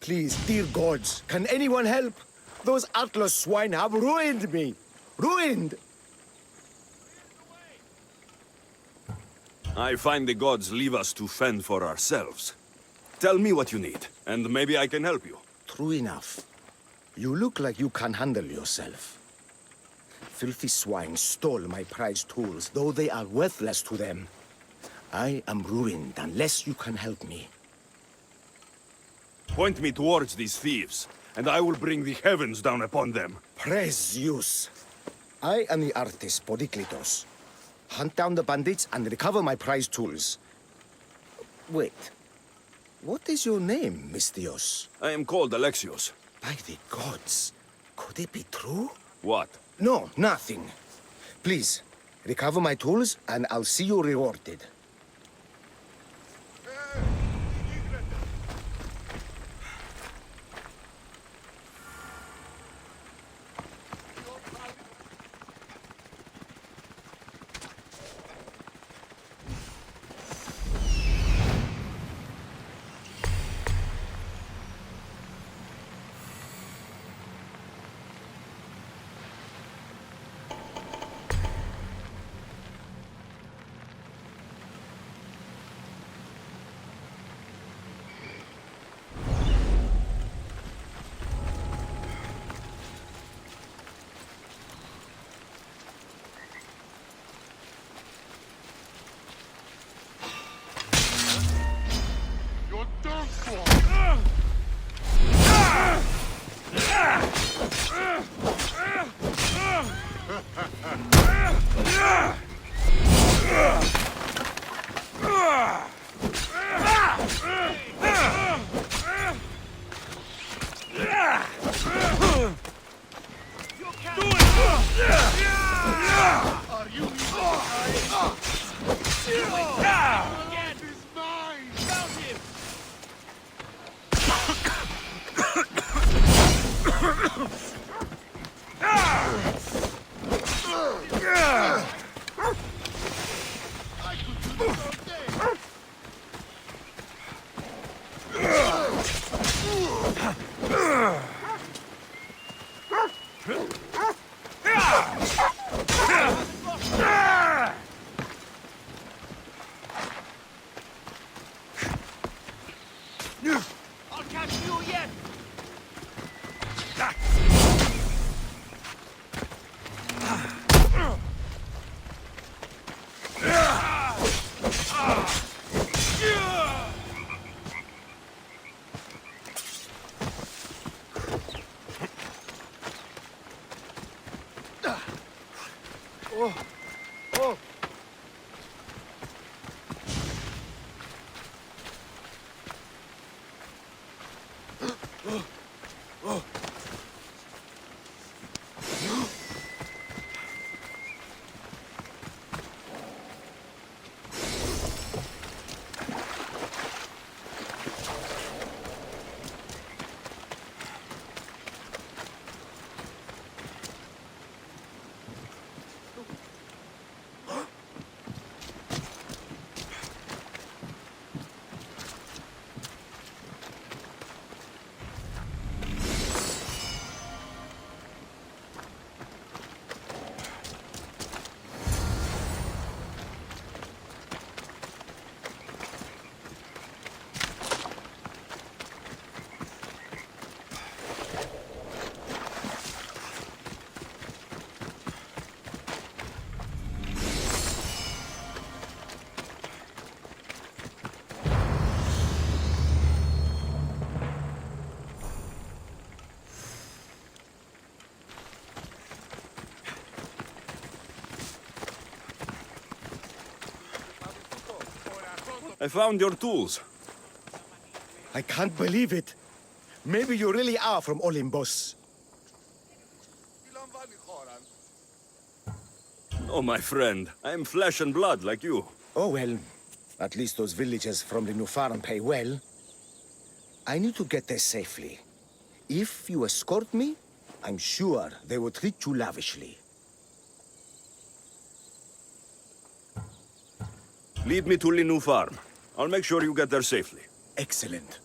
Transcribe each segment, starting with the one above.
Please, dear gods, can anyone help? Those Atlas swine have ruined me. Ruined! I find the gods leave us to fend for ourselves. Tell me what you need, and maybe I can help you. True enough. You look like you can handle yourself. Filthy swine stole my prized tools, though they are worthless to them. I am ruined unless you can help me. Point me towards these thieves, and I will bring the heavens down upon them. Praise Zeus. I am the artist Podiklitos. Hunt down the bandits and recover my prized tools. Wait. What is your name, Mystios? I am called Alexios. By the gods. Could it be true? What? No, nothing. Please, recover my tools and I'll see you rewarded. I'll catch you yet! I found your tools. I can't believe it. Maybe you really are from Olympus. Oh, my friend, I am flesh and blood like you. Oh well, at least those villagers from the new farm pay well. I need to get there safely. If you escort me, I'm sure they will treat you lavishly. Lead me to Linu Farm. I'll make sure you get there safely. Excellent.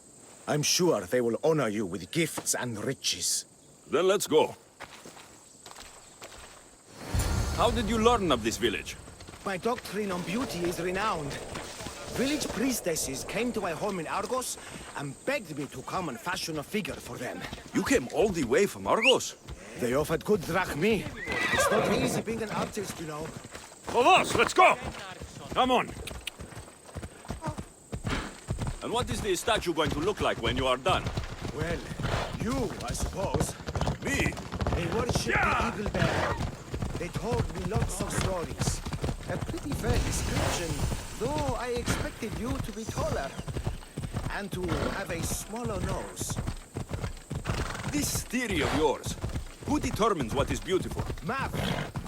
I'm sure they will honor you with gifts and riches. Then let's go. How did you learn of this village? My doctrine on beauty is renowned. Village priestesses came to my home in Argos and begged me to come and fashion a figure for them. You came all the way from Argos? They offered good drachmi. It's not easy being an artist, you know. Vamos, let's go! Come on. And what is the statue going to look like when you are done? Well, you, I suppose. Me? They worship the eagle bear. They told me lots of stories. A pretty fair description, though I expected you to be taller. And to have a smaller nose. This theory of yours, who determines what is beautiful? Math.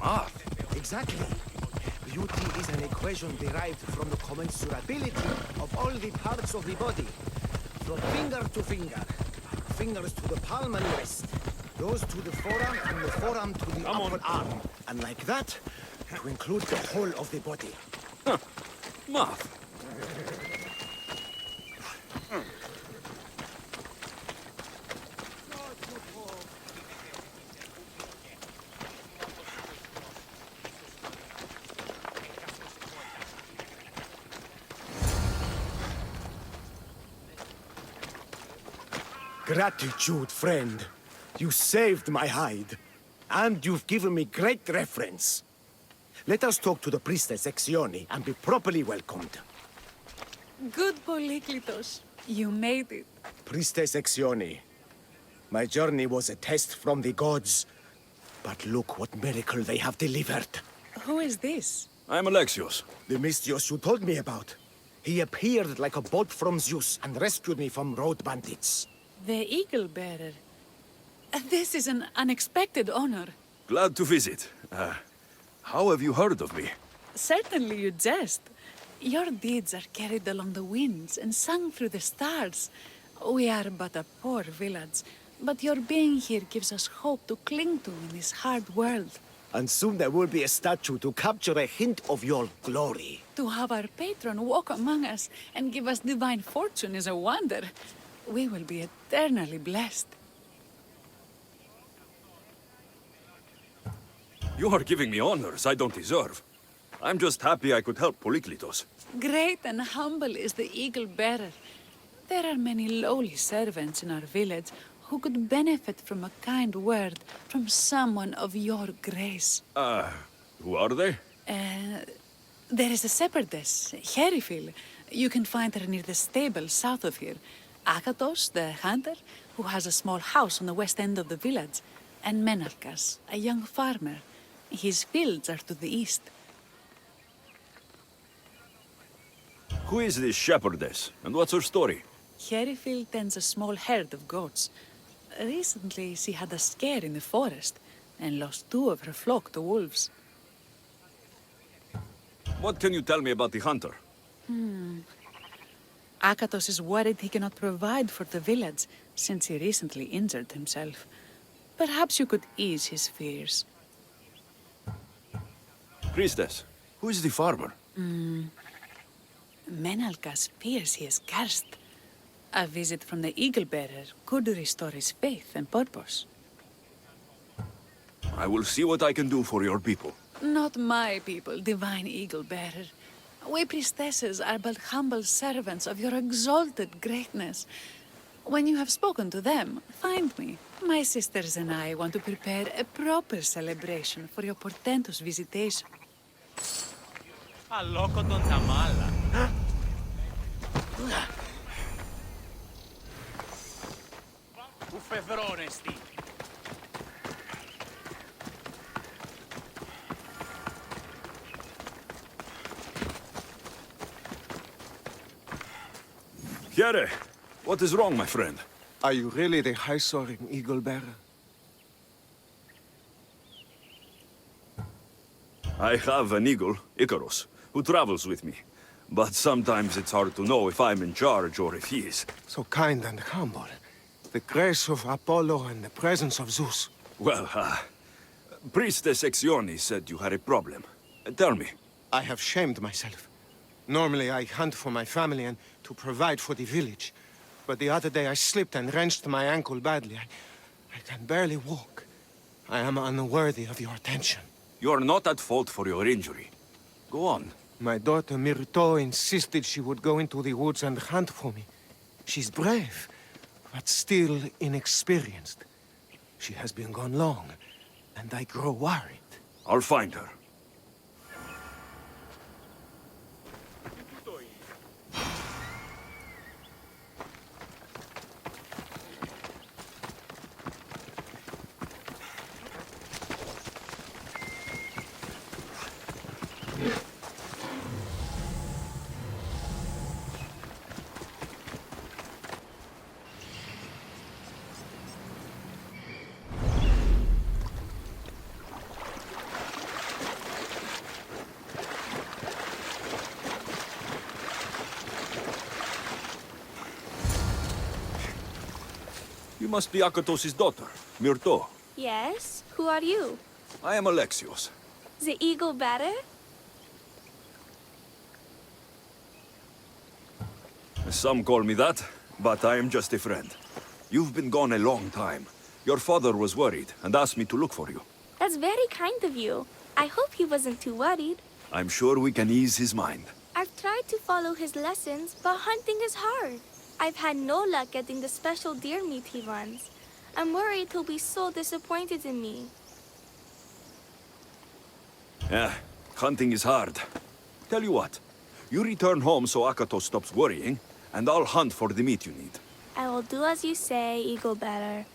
Math? Exactly. Beauty is an equation derived from the commensurability of all the parts of the body. From finger to finger. Fingers to the palm and wrist. Those to the forearm and the forearm to the upper arm. And like that, to include the whole of the body. Huh. Math. Gratitude, friend. You saved my hide. And you've given me great reference. Let us talk to the priestess Exione and be properly welcomed. Good Polyklitos. You made it. Priestess Exione, my journey was a test from the gods. But look what miracle they have delivered. Who is this? I'm Alexios. The Mystios you told me about. He appeared like a bolt from Zeus and rescued me from road bandits. The Eagle Bearer. This is an unexpected honor. Glad to visit. How have you heard of me? Certainly you jest. Your deeds are carried along the winds and sung through the stars. We are but a poor village, but your being here gives us hope to cling to in this hard world. And soon there will be a statue to capture a hint of your glory. To have our patron walk among us and give us divine fortune is a wonder. We will be eternally blessed. You are giving me honors I don't deserve. I'm just happy I could help Polyklitos. Great and humble is the Eagle Bearer. There are many lowly servants in our village who could benefit from a kind word from someone of your grace. Who are they? There is a shepherdess, Herifil. You can find her near the stable south of here. Akatos, the hunter, who has a small house on the west end of the village. And Menalkas, a young farmer. His fields are to the east. Who is this shepherdess, and what's her story? Herifil tends a small herd of goats. Recently, she had a scare in the forest and lost 2 of her flock to wolves. What can you tell me about the hunter? Akatos is worried he cannot provide for the village since he recently injured himself. Perhaps you could ease his fears. Priestess, who is the farmer? Menalkas fears he is cursed. A visit from the Eagle Bearer could restore his faith and purpose. I will see what I can do for your people. Not my people, divine Eagle Bearer. We priestesses are but humble servants of your exalted greatness. When you have spoken to them, find me. My sisters and I want to prepare a proper celebration for your portentous visitation. Αλόκοτον τα μάλα. Που φεδρώνεστη. Here, what is wrong, my friend? Are you really the high-soaring eagle bearer? I have an eagle, Icarus, who travels with me. But sometimes it's hard to know if I'm in charge or if he is. So kind and humble. The grace of Apollo and the presence of Zeus. Well, Priestess Exione said you had a problem. Tell me. I have shamed myself. Normally I hunt for my family and to provide for the village. but the other day I slipped and wrenched my ankle badly. I can barely walk. I am unworthy of your attention. You're not at fault for your injury. Go on. My daughter Myrto insisted she would go into the woods and hunt for me. She's brave, but still inexperienced. She has been gone long, and I grow worried. I'll find her. You must be Akatos' daughter, Myrto. Yes? Who are you? I am Alexios. The eagle better? Some call me that, but I am just a friend. You've been gone a long time. Your father was worried and asked me to look for you. That's very kind of you. I hope he wasn't too worried. I'm sure we can ease his mind. I've tried to follow his lessons, but hunting is hard. I've had no luck getting the special deer meat he wants. I'm worried he'll be so disappointed in me. Yeah, hunting is hard. Tell you what, you return home so Akatos stops worrying, and I'll hunt for the meat you need. I will do as you say, eagle better.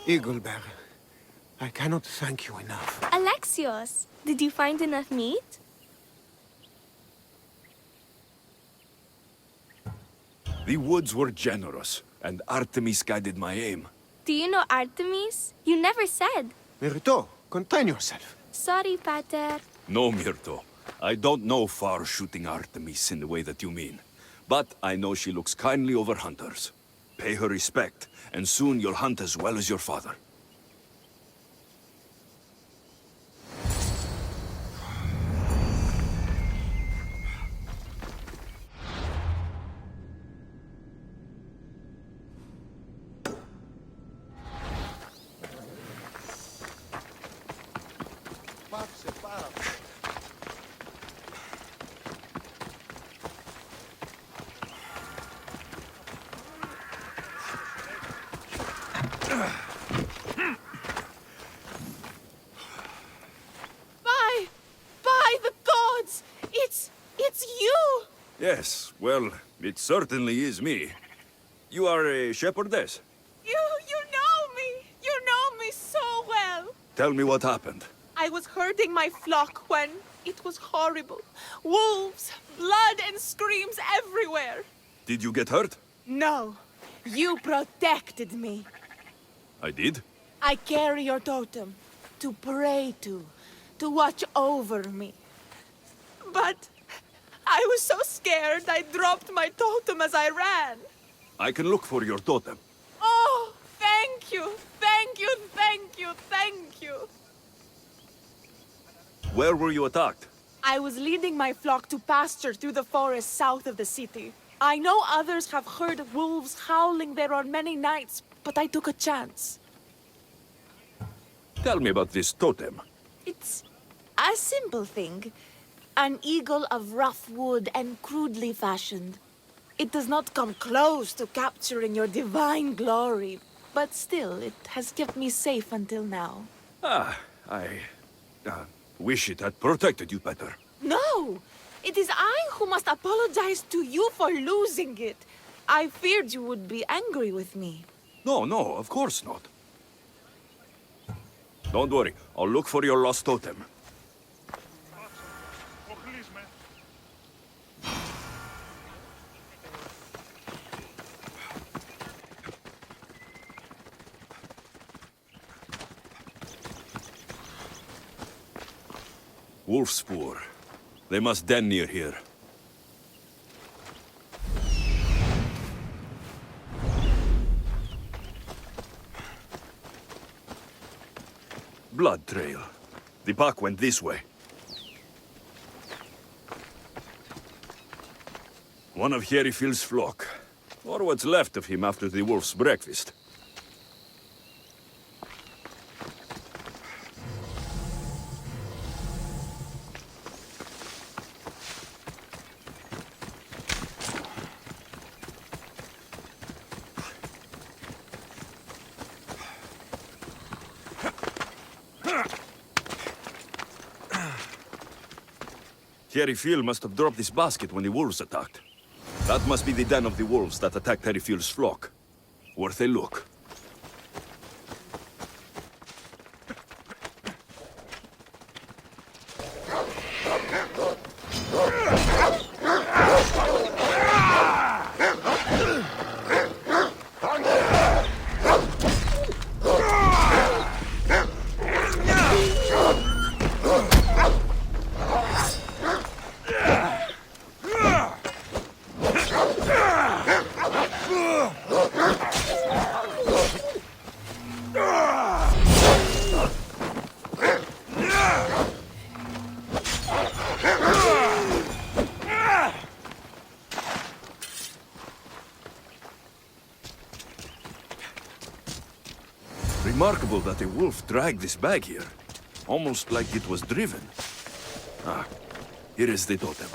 Eagle Bearer, I cannot thank you enough. Alexios, did you find enough meat? The woods were generous, and Artemis guided my aim. Do you know Artemis? You never said. Myrto, contain yourself. Sorry, Pater. No, Myrto. I don't know far-shooting Artemis in the way that you mean. But I know she looks kindly over hunters. Pay her respect, and soon you'll hunt as well as your father. Pace. By the gods! It's you! Yes, well, it certainly is me. You are a shepherdess. You know me! You know me so well! Tell me what happened. I was herding my flock when it was horrible. Wolves, blood and screams everywhere. Did you get hurt? No, you protected me. I did. I carry your totem to pray to watch over me. But I was so scared I dropped my totem as I ran. I can look for your totem. Oh, thank you, thank you, thank you, thank you. Where were you attacked? I was leading my flock to pasture through the forest south of the city. I know others have heard wolves howling there on many nights, but I took a chance. Tell me about this totem. It's a simple thing. An eagle of rough wood and crudely fashioned. It does not come close to capturing your divine glory, but still, it has kept me safe until now. I wish it had protected you better. No! It is I who must apologize to you for losing it. I feared you would be angry with me. No, of course not. Don't worry, I'll look for your lost totem. Wolf spoor. They must den near here. Blood trail. The pack went this way. One of Herifield's flock. Or what's left of him after the wolf's breakfast. Herrifield must have dropped this basket when the wolves attacked. That must be the den of the wolves that attacked Herrifield's flock. Worth a look. Remarkable that a wolf dragged this bag here. Almost like it was driven. Ah, here is the totem.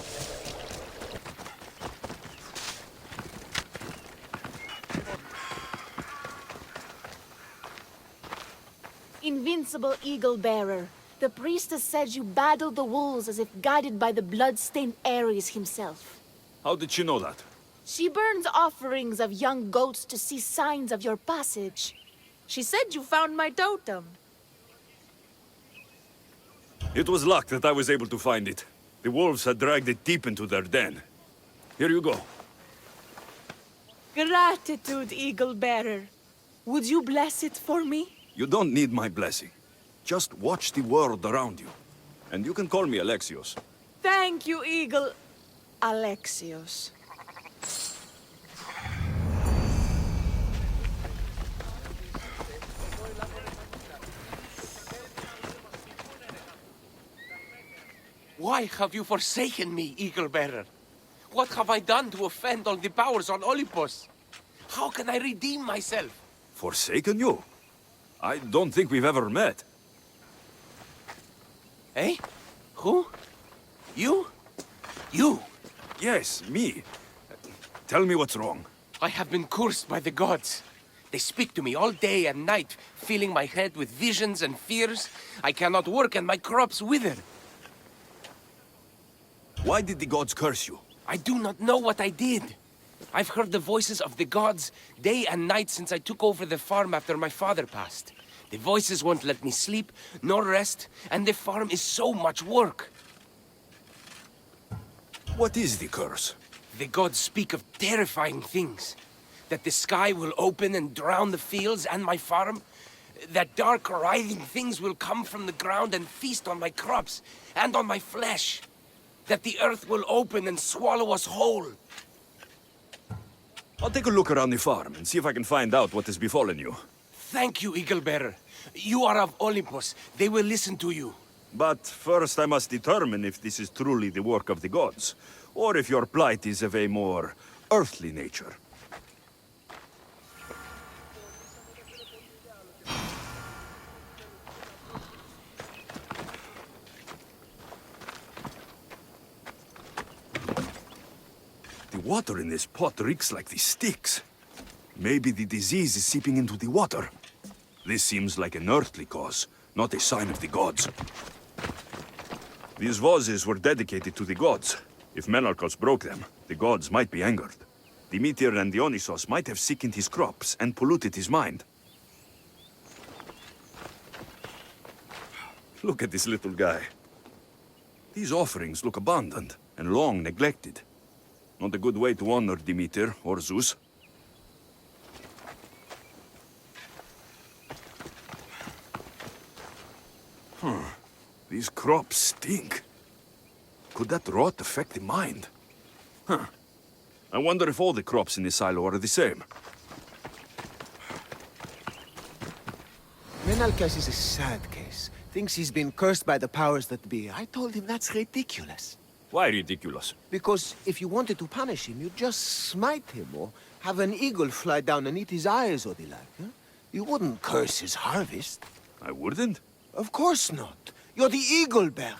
Invincible eagle bearer, the priestess said you battled the wolves as if guided by the blood-stained Ares himself. How did she know that? She burns offerings of young goats to see signs of your passage. She said you found my totem. It was luck that I was able to find it. The wolves had dragged it deep into their den. Here you go. Gratitude, eagle bearer. Would you bless it for me? You don't need my blessing. Just watch the world around you. And you can call me Alexios. Thank you, eagle Alexios. Why have you forsaken me, Eagle Bearer? What have I done to offend all the powers on Olympus? How can I redeem myself? Forsaken you? I don't think we've ever met. Eh? Who? You? You? Yes, me. Tell me what's wrong. I have been cursed by the gods. They speak to me all day and night, filling my head with visions and fears. I cannot work and my crops wither. Why did the gods curse you? I do not know what I did. I've heard the voices of the gods day and night since I took over the farm after my father passed. The voices won't let me sleep, nor rest, and the farm is so much work. What is the curse? The gods speak of terrifying things. That the sky will open and drown the fields and my farm. That dark, writhing things will come from the ground and feast on my crops and on my flesh. That the earth will open and swallow us whole. I'll take a look around the farm and see if I can find out what has befallen you. Thank you, Eagle Bearer. You are of Olympus. They will listen to you. But first I must determine if this is truly the work of the gods, or if your plight is of a more earthly nature. The water in this pot reeks like the sticks. Maybe the disease is seeping into the water. This seems like an earthly cause, not a sign of the gods. These vases were dedicated to the gods. If Menalcos broke them, the gods might be angered. Demeter and Dionysos might have sickened his crops and polluted his mind. Look at this little guy. These offerings look abandoned and long neglected. Not a good way to honor Demeter or Zeus. These crops stink. Could that rot affect the mind? I wonder if all the crops in the silo are the same. Menalcas is a sad case. Thinks he's been cursed by the powers that be. I told him that's ridiculous. Why ridiculous? Because if you wanted to punish him, you'd just smite him or have an eagle fly down and eat his eyes or the like. Huh? You wouldn't curse his harvest. I wouldn't? Of course not. You're the eagle bearer.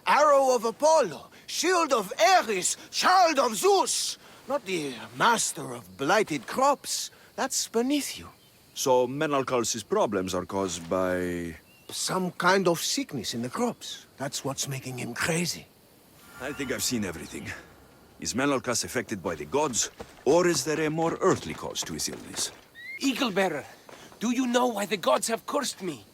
Arrow of Apollo, shield of Ares, child of Zeus. Not the master of blighted crops. That's beneath you. So Menalcos' problems are caused by... Some kind of sickness in the crops. That's what's making him crazy. I think I've seen everything. Is Menalcos affected by the gods, or is there a more earthly cause to his illness? Eagle Bearer, do you know why the gods have cursed me?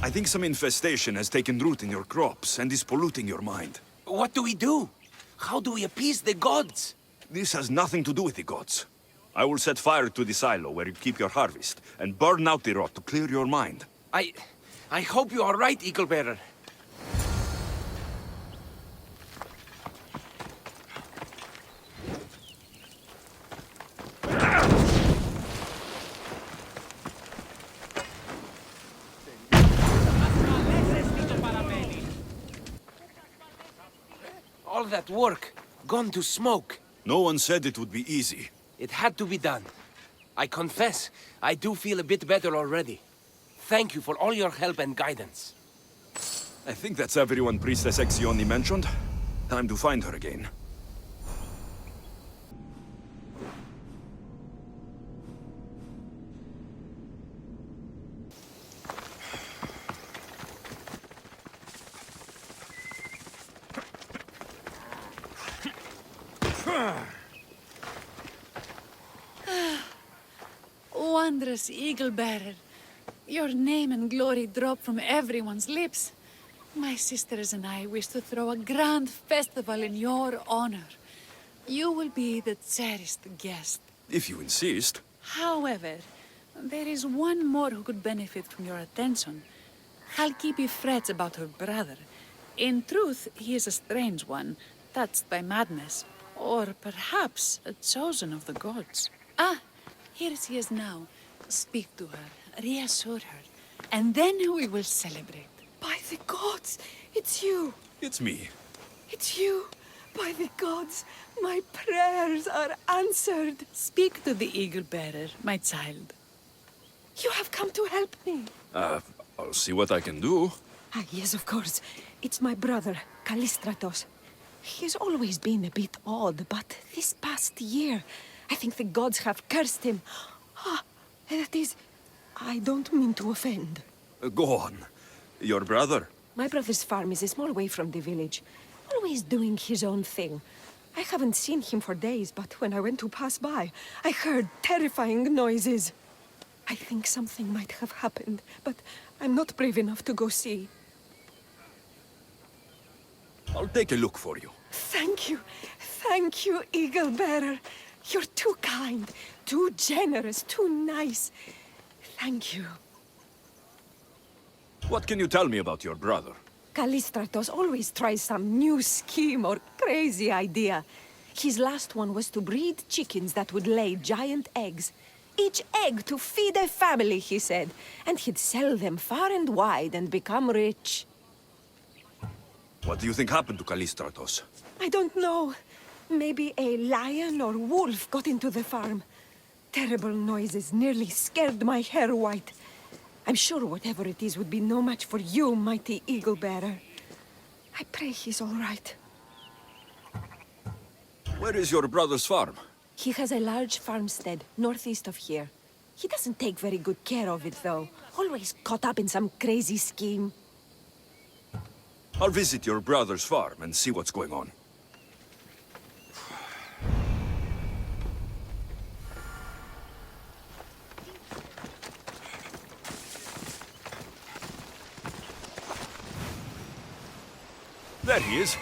I think some infestation has taken root in your crops and is polluting your mind. What do we do? How do we appease the gods? This has nothing to do with the gods. I will set fire to the silo where you keep your harvest, and burn out the rot to clear your mind. I hope you are right, Eagle Bearer. All that work, gone to smoke. No one said it would be easy. It had to be done. I confess, I do feel a bit better already. Thank you for all your help and guidance. I think that's everyone Priestess Exioni mentioned. Time to find her again. Wondrous Eagle Bearer. Your name and glory drop from everyone's lips. My sisters and I wish to throw a grand festival in your honor. You will be the cherished guest. If you insist. However, there is one more who could benefit from your attention. Halkipi frets about her brother. In truth, he is a strange one, touched by madness. Or perhaps a chosen of the gods. Ah, here she is now. Speak to her, reassure her, and then we will celebrate. By the gods, it's you. It's me. It's you. By the gods, my prayers are answered. Speak to the Eagle Bearer, my child. You have come to help me. I'll see what I can do. Ah, yes, of course. It's my brother, Callistratos. He's always been a bit odd, but this past year, I think the gods have cursed him. Ah, that is... I don't mean to offend. Go on. Your brother? My brother's farm is a small way from the village. Always doing his own thing. I haven't seen him for days, but when I went to pass by, I heard terrifying noises. I think something might have happened, but I'm not brave enough to go see. I'll take a look for you. Thank you. Thank you, Eagle Bearer. You're too kind, too generous, too nice. Thank you. What can you tell me about your brother? Callistratos always tries some new scheme or crazy idea. His last one was to breed chickens that would lay giant eggs. Each egg to feed a family, he said. And he'd sell them far and wide and become rich. What do you think happened to Callistratos? I don't know. Maybe a lion or wolf got into the farm. Terrible noises nearly scared my hair white. I'm sure whatever it is would be no match for you, mighty Eagle Bearer. I pray he's all right. Where is your brother's farm? He has a large farmstead northeast of here. He doesn't take very good care of it, though. Always caught up in some crazy scheme. I'll visit your brother's farm and see what's going on. There he is.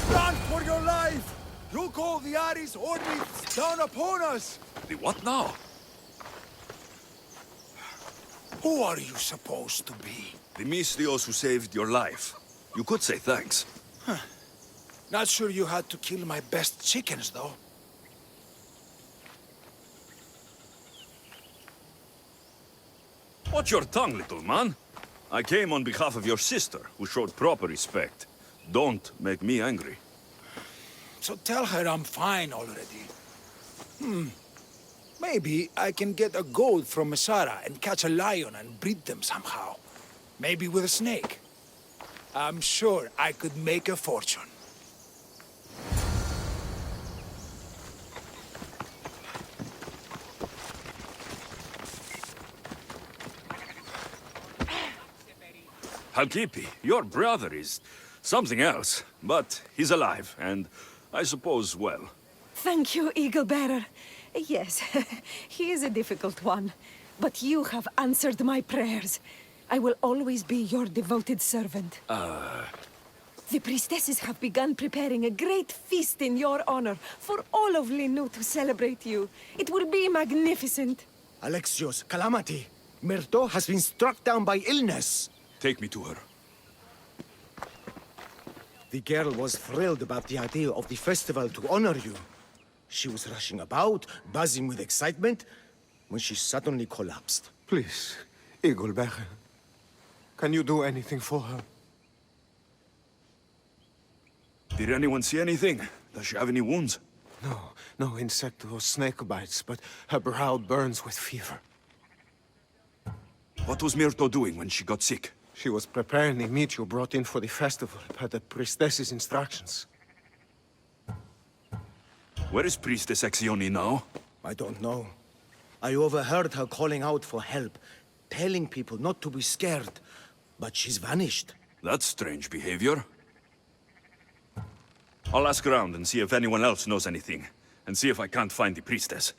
Run for your life! Look, all the Ares army down upon us! The what now? Who are you supposed to be? The Mystios who saved your life. You could say thanks. Not sure you had to kill my best chickens, though. Watch your tongue, little man. I came on behalf of your sister, who showed proper respect. Don't make me angry. So tell her I'm fine already. Maybe I can get a goat from Mesara and catch a lion and breed them somehow. Maybe with a snake. I'm sure I could make a fortune. Halkipi, your brother is something else, but he's alive, and I suppose well. Thank you, Eagle Bearer. Yes, he is a difficult one. But you have answered my prayers. I will always be your devoted servant. The priestesses have begun preparing a great feast in your honor for all of Linu to celebrate you. It will be magnificent. Alexios, calamity. Myrto has been struck down by illness. Take me to her. The girl was thrilled about the idea of the festival to honor you. She was rushing about, buzzing with excitement, when she suddenly collapsed. Please, Eagle Bearer. Can you do anything for her? Did anyone see anything? Does she have any wounds? No insect or snake bites, but her brow burns with fever. What was Myrto doing when she got sick? She was preparing the meat you brought in for the festival, per the priestess's instructions. Where is Priestess Exioni now? I don't know. I overheard her calling out for help, telling people not to be scared, but she's vanished. That's strange behavior. I'll ask around and see if anyone else knows anything, and see if I can't find the priestess.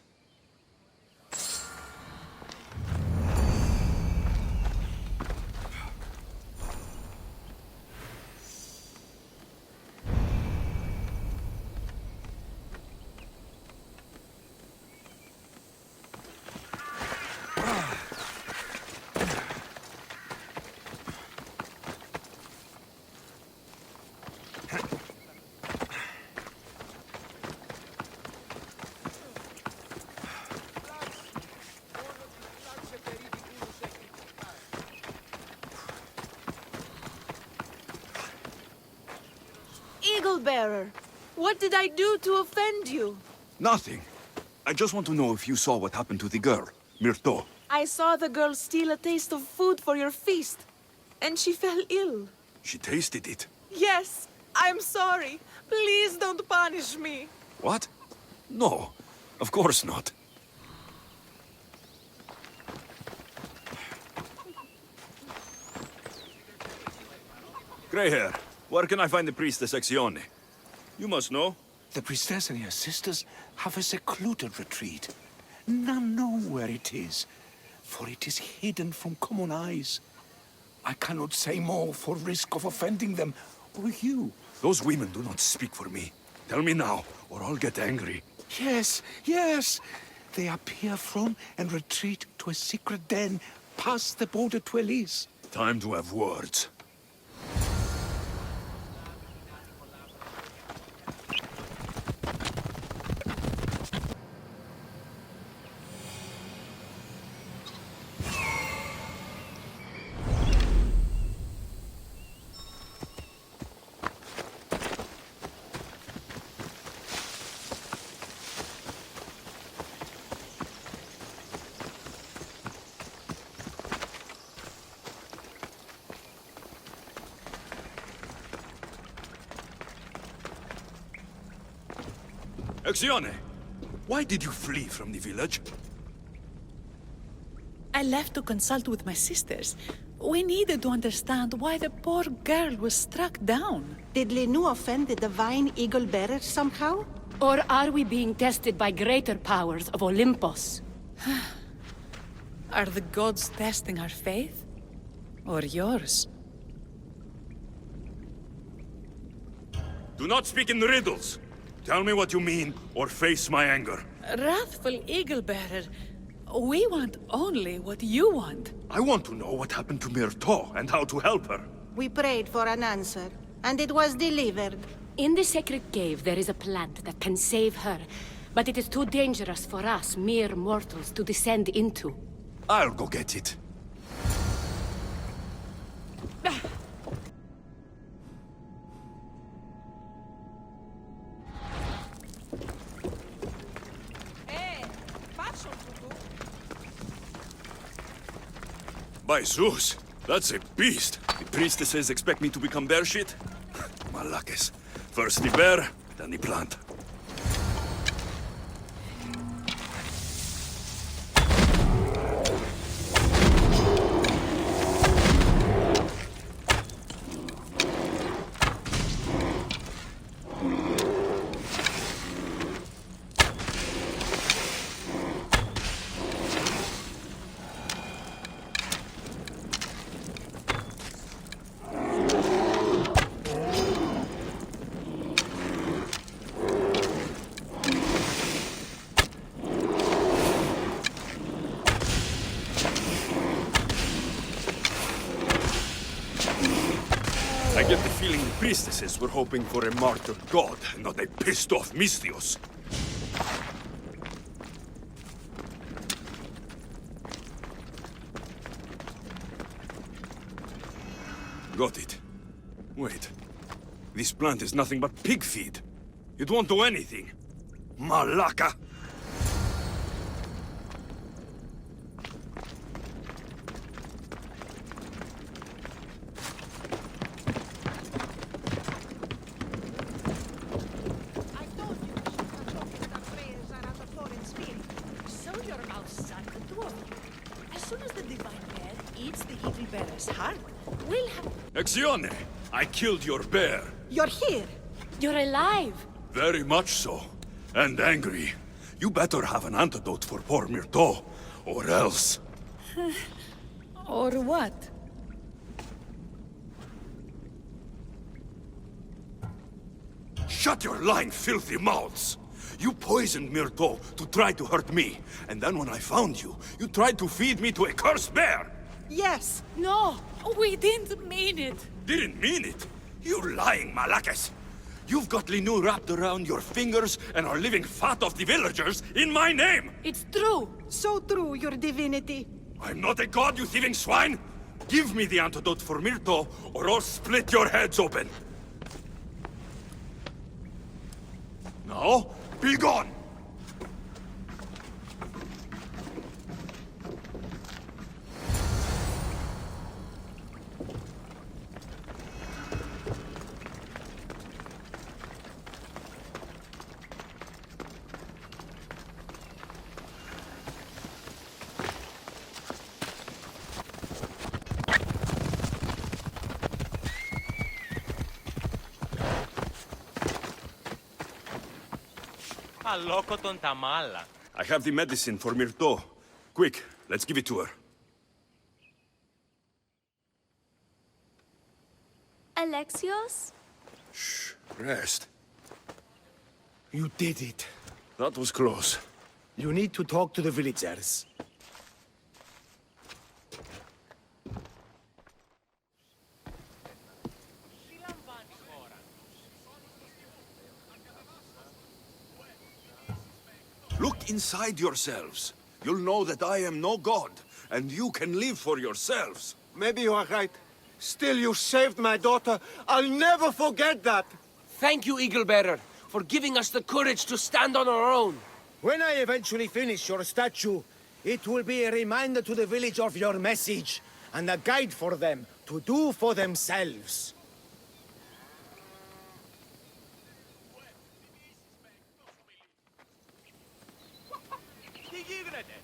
Eagle-bearer. What did I do to offend you? Nothing. I just want to know if you saw what happened to the girl, Myrto. I saw the girl steal a taste of food for your feast, and she fell ill. She tasted it. Yes, I'm sorry. Please don't punish me. What? No, of course not. Grey hair, where can I find the priestess Exione? You must know. The priestess and her sisters have a secluded retreat. None know where it is, for it is hidden from common eyes. I cannot say more for risk of offending them or you. Those women do not speak for me. Tell me now, or I'll get angry. Yes, yes. They appear from and retreat to a secret den past the border to Elise. Time to have words. Exione, why did you flee from the village? I left to consult with my sisters. We needed to understand why the poor girl was struck down. Did Lenu offend the divine eagle-bearer somehow? Or are we being tested by greater powers of Olympus? Are the gods testing our faith? Or yours? Do not speak in riddles. Tell me what you mean, or face my anger. Wrathful eagle-bearer, we want only what you want. I want to know what happened to Myrto and how to help her. We prayed for an answer, and it was delivered. In the sacred cave, there is a plant that can save her, but it is too dangerous for us, mere mortals, to descend into. I'll go get it. By Zeus, that's a beast. The priestesses expect me to become bear shit? Malakes. First the bear, then the plant. I get the feeling the priestesses were hoping for a martyred god, not a pissed-off Misthios. Got it. Wait. This plant is nothing but pig feed. It won't do anything. Malaka! Exione! I killed your bear. You're here. You're alive! Very much so. And angry. You better have an antidote for poor Myrto, or else. Or what? Shut your lying, filthy mouths! You poisoned Myrto to try to hurt me, and then when I found you, you tried to feed me to a cursed bear! Yes. No, we didn't mean it. Didn't mean it! You lying Malakes! You've got Linu wrapped around your fingers and are living fat off the villagers in my name! It's true! So true, your divinity. I'm not a god, you thieving swine! Give me the antidote for Myrto, or I'll split your heads open! Now, be gone! Αλόκοτον τα μάλα. I have the medicine for Myrto. Quick, let's give it to her. Alexios? Shh, rest. You did it. That was close. You need to talk to the villagers. Look inside yourselves. You'll know that I am no god, and you can live for yourselves. Maybe you are right. Still, you saved my daughter. I'll never forget that. Thank you, Eagle Bearer, for giving us the courage to stand on our own. When I eventually finish your statue, it will be a reminder to the village of your message, and a guide for them to do for themselves. Τι γίνεται?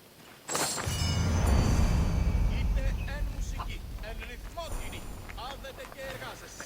Είστε εν μουσική, εν ρυθμότηνη, άδετε και εργάζεστε.